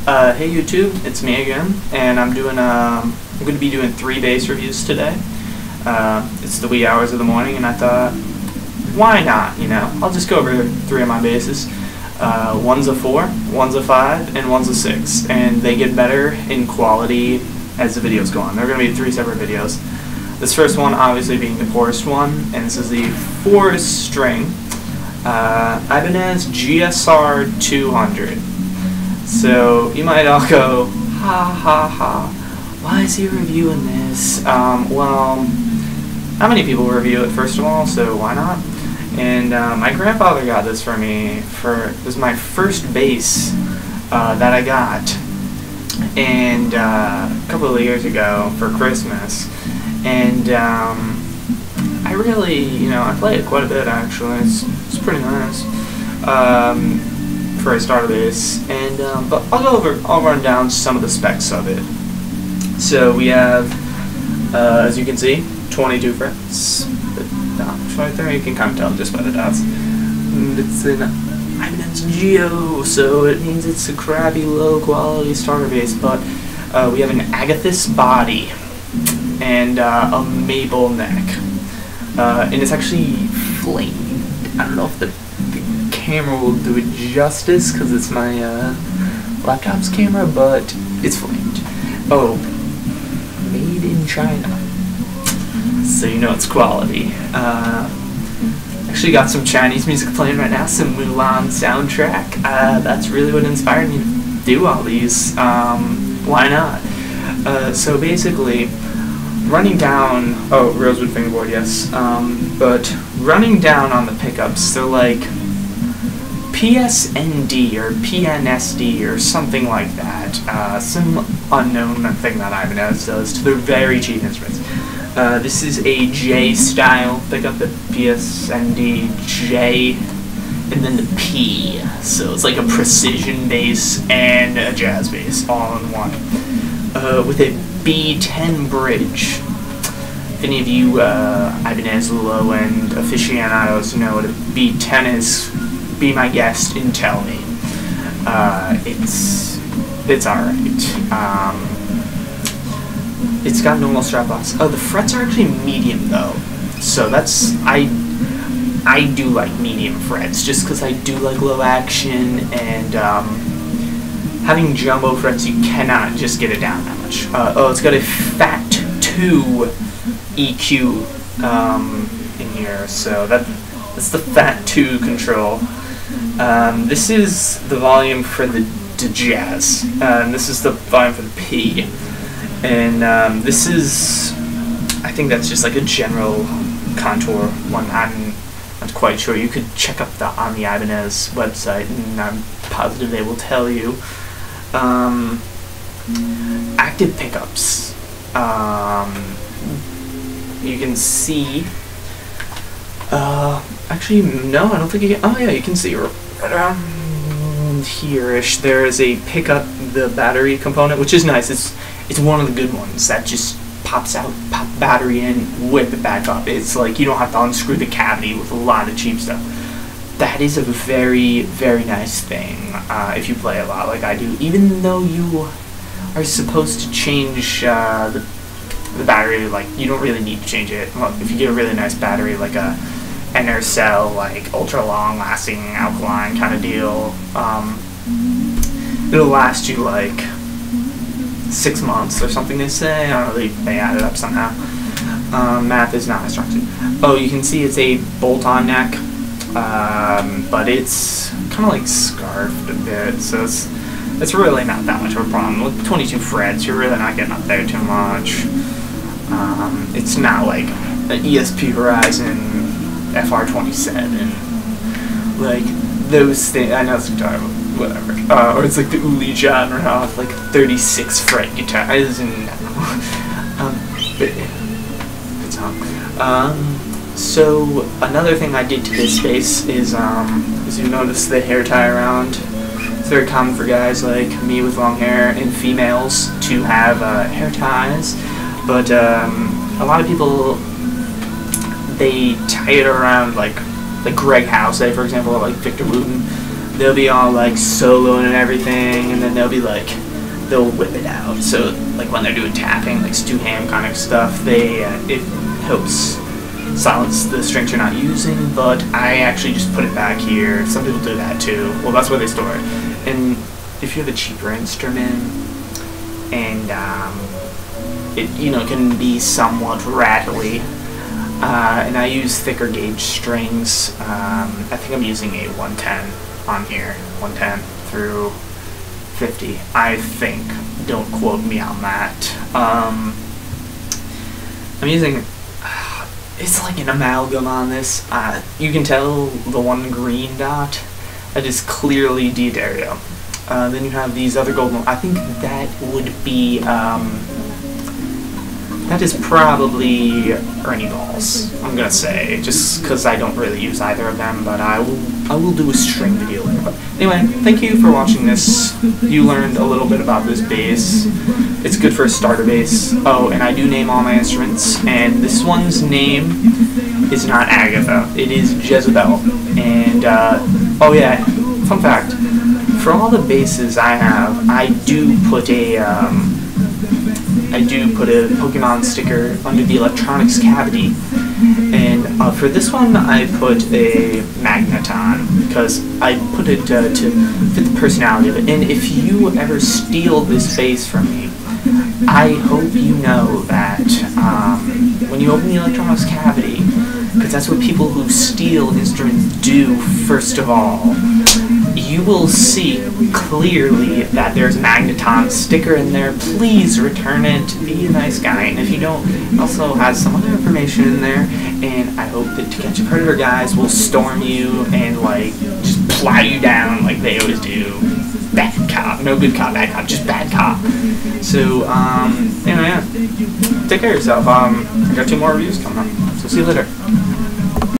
Hey YouTube, it's me again, and I'm going to be doing 3 bass reviews today. It's the wee hours of the morning, and I thought, why not? You know, I'll just go over 3 of my basses. One's a 4, one's a 5, and one's a 6, and they get better in quality as the videos go on. They're going to be 3 separate videos. This first one obviously being the poorest one, and this is the 4-string Ibanez GSR200. So you might all go, ha ha ha, why is he reviewing this? Well, not many people review it, first of all, so why not? And my grandfather got this for me. It was my first bass that I got, and a couple of years ago for Christmas. And I really, I play it quite a bit actually. It's pretty nice for a starter bass. And but I'll run down some of the specs of it. So we have, as you can see, 22 frets. Right there, you can kind of tell just by the dots. And it's an Ibanez Geo, so it means it's a crappy, low-quality starter bass. But we have an agathis body and a maple neck, and it's actually flamed. I don't know if the camera will do it justice because it's my laptop's camera, but it's flamed. Oh, made in China, so you know it's quality. Actually got some Chinese music playing right now, some Mulan soundtrack. That's really what inspired me to do all these. Why not? So basically, running down, rosewood fingerboard, yes, but running down on the pickups, they're like PSND or PNSD or something like that, some unknown thing that Ibanez does to their very cheap instruments. This is a J style pickup, the PSND J, and then the P, so it's like a precision bass and a jazz bass all in one, with a B10 bridge. If any of you Ibanez low-end aficionados know what a B10 is, be my guest and tell me. It's alright. It's got normal strap-offs. Oh, the frets are actually medium though, so that's I do like medium frets just because I do like low action, and having jumbo frets, you cannot just get it down that much. It's got a Fat 2 EQ in here, so that's the Fat 2 control. This is the volume for the jazz, and this is the volume for the P. And this is, I think that's just like a general contour one. I'm not quite sure. You could check up on the Ibanez website, and I'm positive they will tell you. Active pickups. You can see. Actually, no, I don't think you can. Oh yeah, you can see right around here-ish. There is a pickup, the battery component, which is nice. It's one of the good ones that just pops out, pop the battery in, whip it back up. It's like you don't have to unscrew the cavity with a lot of cheap stuff. That is a very, very nice thing if you play a lot like I do. Even though you are supposed to change the battery, like you don't really need to change it. Well, if you get a really nice battery, like a Cell, like ultra long lasting alkaline kind of deal, it'll last you like 6 months or something, they say. I don't know, they add it up somehow. Math is not instructed. Oh, you can see it's a bolt-on neck, but it's kind of like scarfed a bit, so it's really not that much of a problem. With 22 frets, you're really not getting up there too much. It's not like an ESP Horizon FR27, like those things. I know it's guitar, whatever. Or it's like the Uli genre off like 36 fret guitar. But good song. So another thing I did to this bass is, as you notice the hair tie around. It's very common for guys like me with long hair and females to have hair ties, but a lot of people, they tie it around like Greg House, for example, or like Victor Wooten. they'll be all like soloing and everything, and then they'll whip it out. So like when they're doing tapping, like Stu Ham kind of stuff, it helps silence the strings you're not using. But I actually just put it back here. Some people do that too. Well, that's where they store it. And if you have a cheaper instrument, and it can be somewhat rattly, and I use thicker gauge strings. I think I'm using a 110 on here, 110 through 50, I think. Don't quote me on that. I'm using, it's like an amalgam on this. You can tell the one green dot, that is clearly D'Addario. Then you have these other golden, I think that would be, that is probably Ernie Balls, I'm gonna say, just because I don't really use either of them, but I will do a string video later. But anyway, thank you for watching this. You learned a little bit about this bass. It's good for a starter bass. Oh, and I do name all my instruments, and this one's name is not Agatha, it is Jezebel. And, oh yeah, fun fact, for all the basses I have, I do put a Pokemon sticker under the electronics cavity, and for this one I put a Magneton, because I put it to fit the personality of it. And if you ever steal this bass from me, I hope you know that when you open the electronics cavity, because that's what people who steal instruments do first of all, you will see clearly that there's a Magneton sticker in there. Please return it. Be a nice guy. And if you don't, it also has some other information in there. And I hope that To Catch a Predator guys will storm you and like just plow you down like they always do. Bad cop. No good cop, bad cop. Just bad cop. So, anyway, yeah. Take care of yourself. I got 2 more reviews coming up. So see you later.